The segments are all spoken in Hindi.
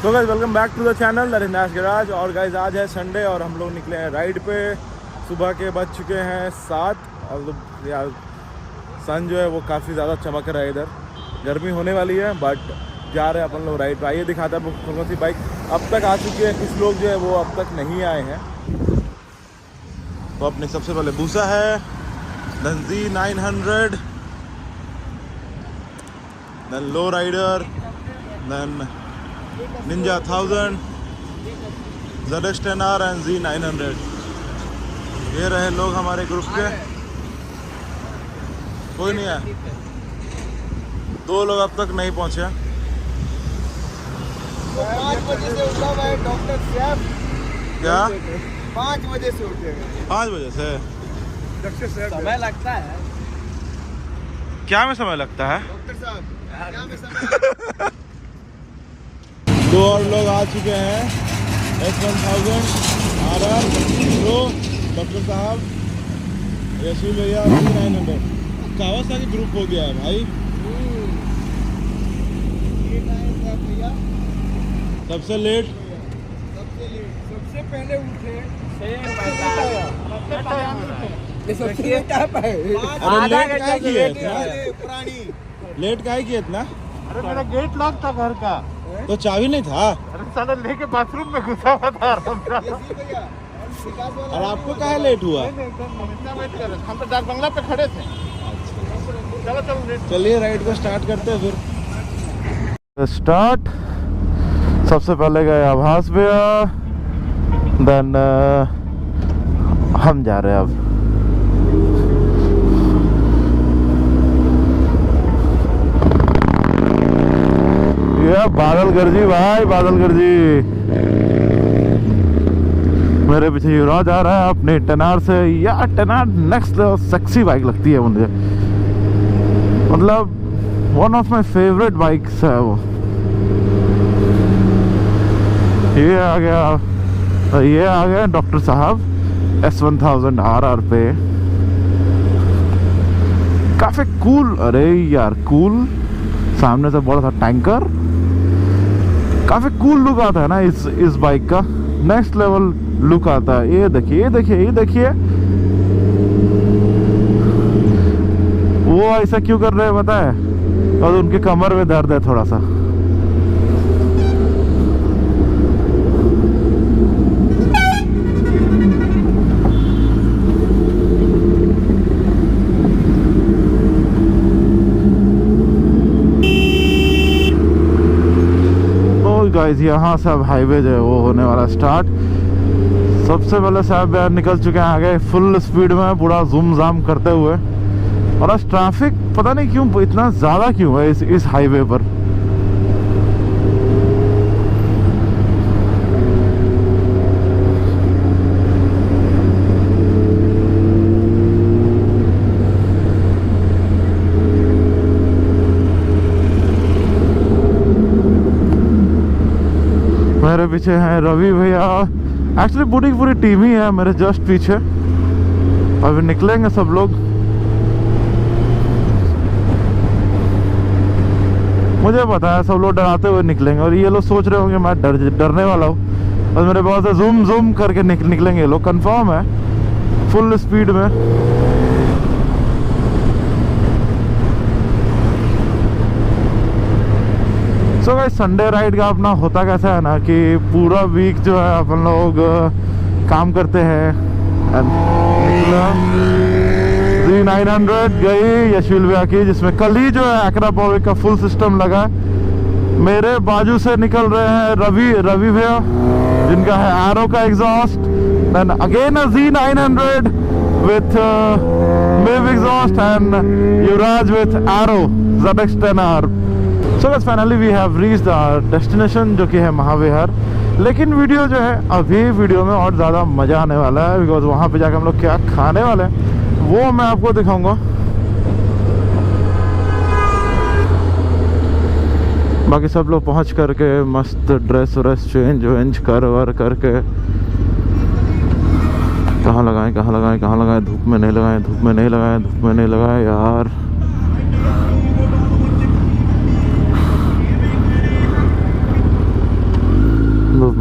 तो guys welcome back to the channel that is Nash garage. और गाइस आज है संडे और हम लोग निकले हैं राइड पे। सुबह के बज चुके हैं 7 और यार सन जो है वो काफ़ी ज़्यादा चमक रहा है इधर। गर्मी होने वाली है बट जा रहे हैं अपन लोग राइड पे। आइए दिखाता है कौन सी बाइक अब तक आ चुकी है, कुछ लोग जो है वो अब तक नहीं आए हैं। तो अपने सबसे पहले बूसा है, then Z900, then low rider, then Ninja 1000, ZX10R and Z900। ये रहे लोग हमारे ग्रुप के। कोई नहीं है, 2 लोग अब तक नहीं पहुंचे। 5 बजे से उठा हुआ है डॉक्टर साहब। क्या 5 बजे से उठे हैं। 5 बजे से डॉक्टर साहब समय लगता है। क्या में समय लगता है डॉक्टर साहब क्या में समय 2 और लोग आ चुके हैं। S1000 RR प्रो, डॉक्टर साहब, यशवी भैया, Z900। कावासाकी ग्रुप हो गया है भाई। सबसे लेट सबसे पहले उठे। सबसे लेट क्या किए इतना? पुरानी लेट क्या किए इतना? अरे मेरा गेट लॉक था घर का। तो चाबी नहीं था? अरे साला लेके बाथरूम में घुसा हुआ था आराम से। और आपको कहाँ लेट हुआ? इतना वेट कर रहे थे। हम तो डाक बंगला पे खड़े थे। चलो चलो चलिए राइड को स्टार्ट करते हैं फिर। स्टार्ट। सबसे पहले गए आभास भैया, देन हम जा रहे हैं अब। ये बादल गरजी भाई, बादल गरजी। मेरे पीछे युवराज आ रहा है अपने 10R से। यार 10R next level sexy bike लगती है मुझे, मतलब one of my favourite bikes है वो। ये आ गया डॉक्टर साहब S1000 RR पे। काफी कूल, अरे यार कूल। सामने से बड़ा सा टैंकर, काफी कूल लुक आता है ना इस बाइक का। नेक्स्ट लेवल लुक आता है। ये देखिए ये देखिए ये देखिए, वो ऐसा क्यों कर रहे हैं पता है? और उनके कमर में दर्द है थोड़ा सा। गाइस यहाँ से अब हाईवे जो है वो होने वाला स्टार्ट। सबसे पहले साहब यार निकल चुके हैं आगे फुल स्पीड में, पूरा जूम जाम करते हुए। और आज ट्रैफिक पता नहीं क्यों इतना ज़्यादा क्यों है इस हाईवे पर। मेरे पीछे हैं रवि भैया। एक्चुअली पूरी टीम ही है मेरे जस्ट पीछे। अभी निकलेंगे सब लोग। मुझे पता है सब लोग डराते हुए निकलेंगे और ये लोग सोच रहे होंगे मैं डरने वाला हूँ। और मेरे पास जूम जूम करके निकलेंगे ये लोग, कंफर्म है, फुल स्पीड में। तो भाई संडे राइड का अपना होता कैसा है ना कि पूरा वीक जो है अपन लोग काम करते हैं। Z900 गई यशवील भैया की, जिसमें कल ही जो है एक्रापोविक का फुल सिस्टम लगा है। मेरे बाजू से निकल रहे हैं रवि भैया, जिनका है एरो का exhaust. Then again a Z900 with MIV exhaust and Yuvraj with Arrow ZX10R। So बस finally we have reached our destination, जो कि है महाविहार। लेकिन वीडियो जो है अभी वीडियो में और ज़्यादा मज़ा आने वाला है, बिकॉज वहाँ पे जाकर हम लोग क्या खाने वाले हैं वो मैं आपको दिखाऊंगा। बाकी सब लोग पहुँच करके मस्त ड्रेस व्रेस चेंज करके कहाँ लगाएं, धूप में नहीं लगाएं यार।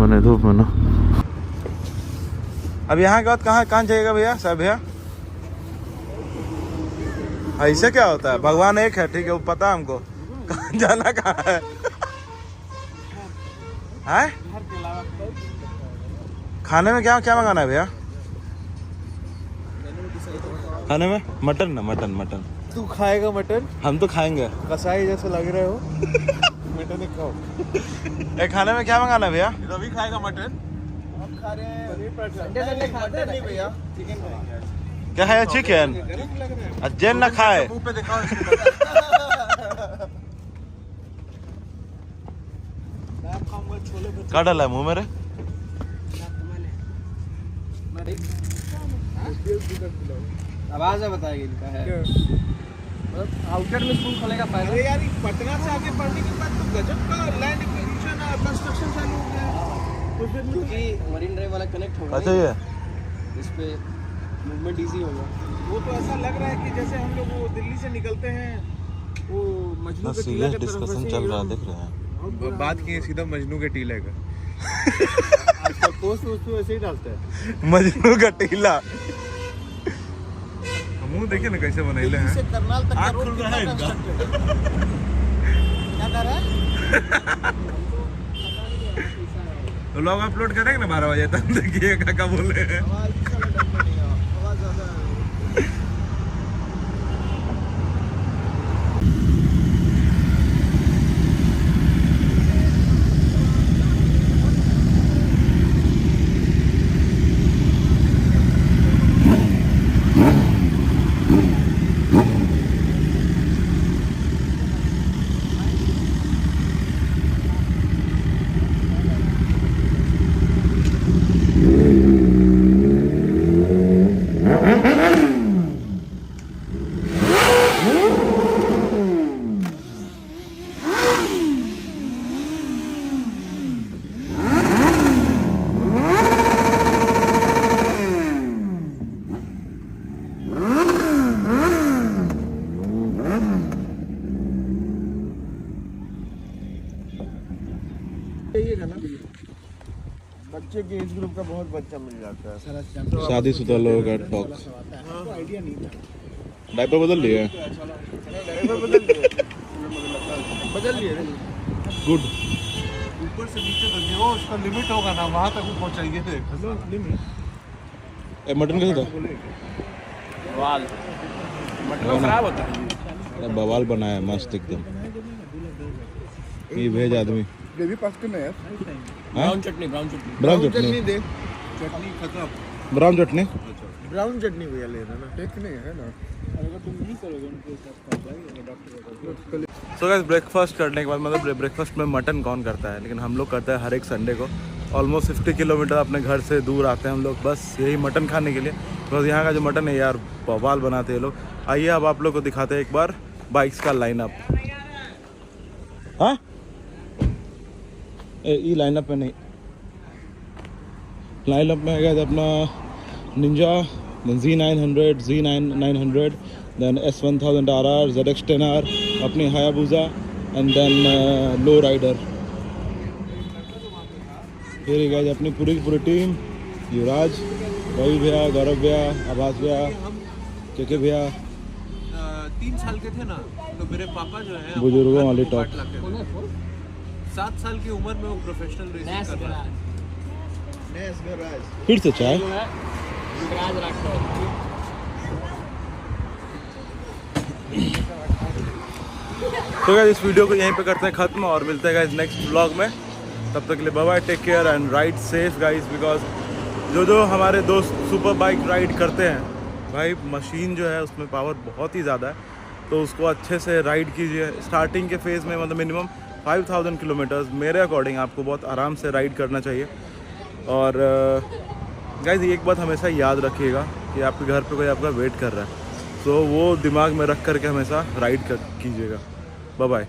बने धूप में ना। अब यहाँ के बाद कहाँ जाएगा भैया साहब भैया? ऐसे क्या होता है? भगवान एक है, ठीक है, वो पता है हमको, कहाँ जाना कहाँ है? हैं? खाने में क्या क्या मंगाना है भैया? खाने में मटन ना, मटन मटन। तू खाएगा मटन? हम तो खाएंगे। कसाई जैसे लग रहे हो। मटन ही खाओ। खाने में क्या मंगाना है भैया? रवि खाएगा मटन। हम खा रहे हैं संडे खाते नहीं भैया, चिकन खाएंगे। क्या है? चिकन। अजय ना खाए। मुंह पे दिखाओ इसको। मैं खाऊंगा छोले भटूरे। क्या डाला है मुंह मेरे? आवाज है बताएगी इनका है। आउटर में स्कूल खोलेगा फायदा। अरे यार पटना से आगे बढ़ने के बाद तो गजब का लैंड एक्विजिशन और कंस्ट्रक्शन चालू हो गया है। तो फिर क्योंकि मरीन ड्राइव वाला कनेक्ट होगा। अच्छा ये इस पे मूवमेंट इजी होगा। वो तो ऐसा लग रहा है कि जैसे हम लोग वो दिल्ली से निकलते हैं वो मजनू के टीला की तरफ डिस्कशन चल रहा है, देख रहे हैं। बात किए सीधा मजनू के टीले का। आजकल पोस्ट वैसे ही डालते हैं मजनू का टीला। मुंह देखिए ना कैसे बनैले हैं। से करनाल तक का रोड कितना कंस्ट्रक्टेड है? क्या कर रहा है? तो लोग अपलोड करेंगे ना 12 बजे तक, देखिए क्या बोल रहे हैं। आवाज ज्यादा है। बच्चे के एज ग्रुप का बहुत बच्चा मिल जाता है। शादीशुदा लोग का टॉक्स। आइडिया नहीं था। डायपर बदल लिए? बदल लिए गुड। ऊपर से नीचे तक वो उसका लिमिट होगा ना, वहाँ तक वो पहुँचाइए थे लिमिट। मटन कैसे था? बवाल। मटन खराब होता है। बवाल बनाया मस्त एकदम। ये भेज आदमी। ग्रेवी पास्ता में यार। ब्राउन चटनी दे। चटनी खत्म। ब्राउन चटनी। ब्राउन चटनी भैया लेना ना। टेक नहीं है ना। अगर तुम नहीं करोगे उनके साथ डॉक्टर। सो गाइस ब्रेकफास्ट करने के बाद, मतलब ब्रेकफास्ट में मटन कौन करता है, लेकिन हम लोग करते हैं हर एक संडे को। ऑलमोस्ट 50 किलोमीटर अपने घर से दूर आते हैं हम लोग बस यही मटन खाने के लिए। बिकॉज यहाँ का जो मटन है यार बवाल बनाते हैं लोग। आइए अब आप लोग को दिखाते हैं एक बार बाइक्स का लाइनअप। हाँ ये लाइनअप में नहीं, लाइनअप में है अपना Ninja, Z900, Z900, then S1000 RR, ZX10R, अपनी Hayabusa and then low rider. फिर गाइस अपनी पूरी की पूरी टीम, युवराज, रवि भैया, गौरव भैया, आभास भैया, के भैया। 3 साल के थे ना तो मेरे पापा जो है बुजुर्गों वाली टॉक। 7 साल की उम्र में वो प्रोफेशनल रेसिंग कर रहा है। फिर से चाय। तो गाइस इस वीडियो को यहीं पे करते हैं ख़त्म और मिलते हैं गाइस नेक्स्ट व्लॉग में। तब तक के लिए bye bye, take care and ride safe guys. Because जो हमारे दोस्त सुपर बाइक राइड करते हैं भाई, मशीन जो है उसमें पावर बहुत ही ज़्यादा है, तो उसको अच्छे से राइड कीजिए। स्टार्टिंग के फेज़ में मतलब मिनिमम 5000 किलोमीटर्स मेरे अकॉर्डिंग आपको बहुत आराम से राइड करना चाहिए। और गाइस एक बात हमेशा याद रखिएगा कि आपके घर पे कोई आपका वेट कर रहा है, तो वो दिमाग में रख करके हमेशा राइड कीजिएगा। Bye bye.